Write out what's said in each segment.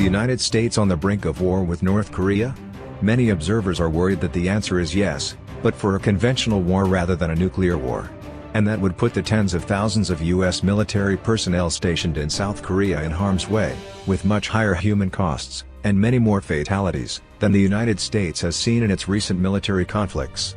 United States on the brink of war with North Korea? Many observers are worried that the answer is yes, but for a conventional war rather than a nuclear war. And that would put the tens of thousands of U.S. military personnel stationed in South Korea in harm's way, with much higher human costs, and many more fatalities, than the United States has seen in its recent military conflicts.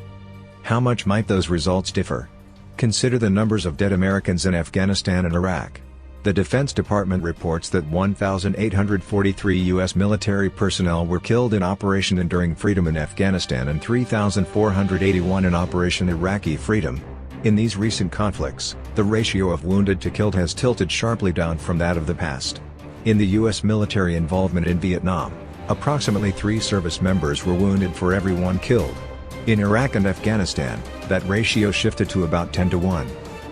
How much might those results differ? Consider the numbers of dead Americans in Afghanistan and Iraq. The Defense Department reports that 1,843 U.S. military personnel were killed in Operation Enduring Freedom in Afghanistan and 3,481 in Operation Iraqi Freedom. In these recent conflicts, the ratio of wounded to killed has tilted sharply down from that of the past. In the U.S. military involvement in Vietnam, approximately 3 service members were wounded for every 1 killed. In Iraq and Afghanistan, that ratio shifted to about 10 to 1.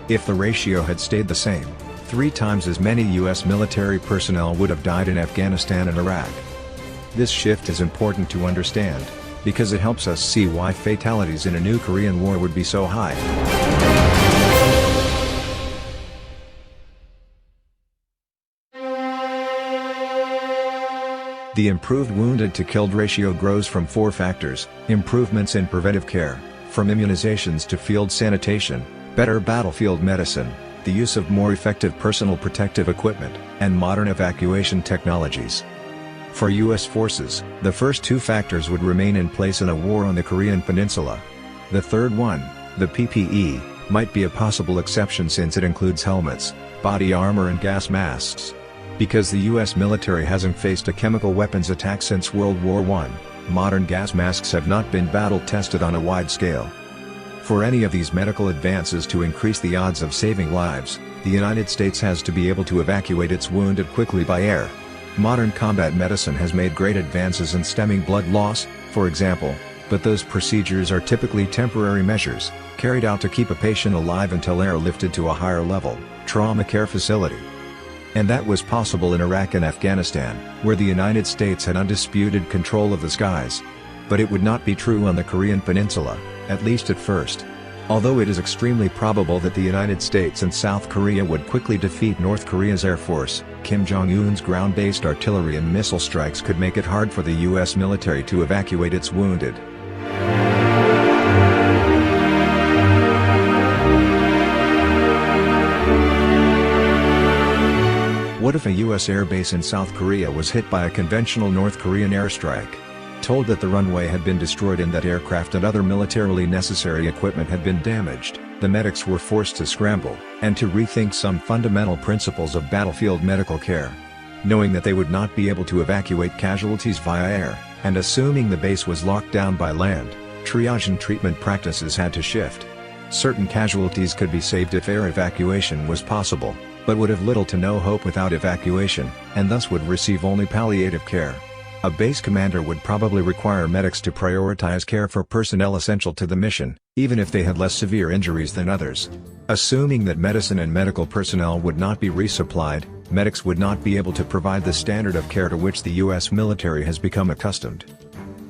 If the ratio had stayed the same, 3 times as many U.S. military personnel would have died in Afghanistan and Iraq. This shift is important to understand, because it helps us see why fatalities in a new Korean war would be so high. The improved wounded to killed ratio grows from 4 factors: improvements in preventive care, from immunizations to field sanitation, better battlefield medicine, the use of more effective personal protective equipment, and modern evacuation technologies. For U.S. forces, the first 2 factors would remain in place in a war on the Korean Peninsula. The third one, the PPE, might be a possible exception since it includes helmets, body armor and gas masks. Because the U.S. military hasn't faced a chemical weapons attack since World War I, modern gas masks have not been battle-tested on a wide scale. For any of these medical advances to increase the odds of saving lives, the United States has to be able to evacuate its wounded quickly by air. Modern combat medicine has made great advances in stemming blood loss, for example, but those procedures are typically temporary measures, carried out to keep a patient alive until airlifted to a higher level, trauma care facility. And that was possible in Iraq and Afghanistan, where the United States had undisputed control of the skies. But it would not be true on the Korean Peninsula, at least at first. Although it is extremely probable that the United States and South Korea would quickly defeat North Korea's Air Force, Kim Jong-un's ground-based artillery and missile strikes could make it hard for the U.S. military to evacuate its wounded. What if a U.S. airbase in South Korea was hit by a conventional North Korean airstrike? Told that the runway had been destroyed and that aircraft and other militarily necessary equipment had been damaged, the medics were forced to scramble, and to rethink some fundamental principles of battlefield medical care. Knowing that they would not be able to evacuate casualties via air, and assuming the base was locked down by land, triage and treatment practices had to shift. Certain casualties could be saved if air evacuation was possible, but would have little to no hope without evacuation, and thus would receive only palliative care. A base commander would probably require medics to prioritize care for personnel essential to the mission, even if they had less severe injuries than others. Assuming that medicine and medical personnel would not be resupplied, medics would not be able to provide the standard of care to which the U.S. military has become accustomed.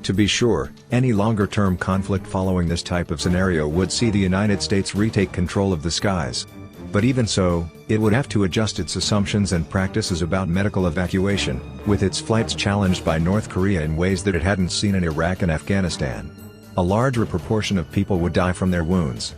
To be sure, any longer-term conflict following this type of scenario would see the United States retake control of the skies. But even so, it would have to adjust its assumptions and practices about medical evacuation, with its flights challenged by North Korea in ways that it hadn't seen in Iraq and Afghanistan. A larger proportion of people would die from their wounds.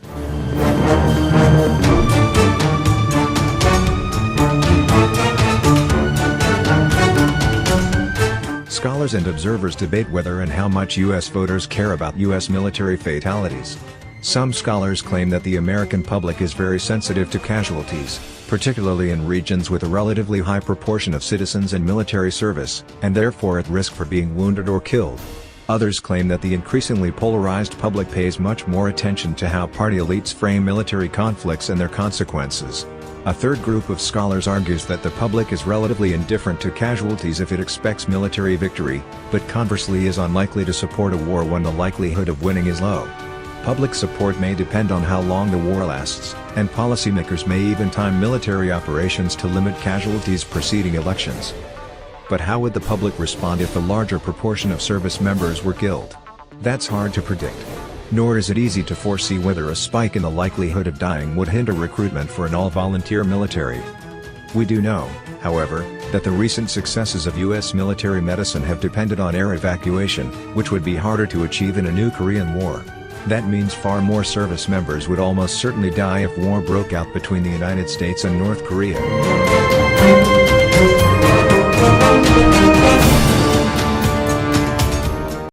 Scholars and observers debate whether and how much U.S. voters care about U.S. military fatalities. Some scholars claim that the American public is very sensitive to casualties, particularly in regions with a relatively high proportion of citizens in military service, and therefore at risk for being wounded or killed. Others claim that the increasingly polarized public pays much more attention to how party elites frame military conflicts and their consequences. A third group of scholars argues that the public is relatively indifferent to casualties if it expects military victory, but conversely is unlikely to support a war when the likelihood of winning is low. Public support may depend on how long the war lasts, and policymakers may even time military operations to limit casualties preceding elections. But how would the public respond if a larger proportion of service members were killed? That's hard to predict. Nor is it easy to foresee whether a spike in the likelihood of dying would hinder recruitment for an all-volunteer military. We do know, however, that the recent successes of U.S. military medicine have depended on air evacuation, which would be harder to achieve in a new Korean War. That means far more service members would almost certainly die if war broke out between the United States and North Korea.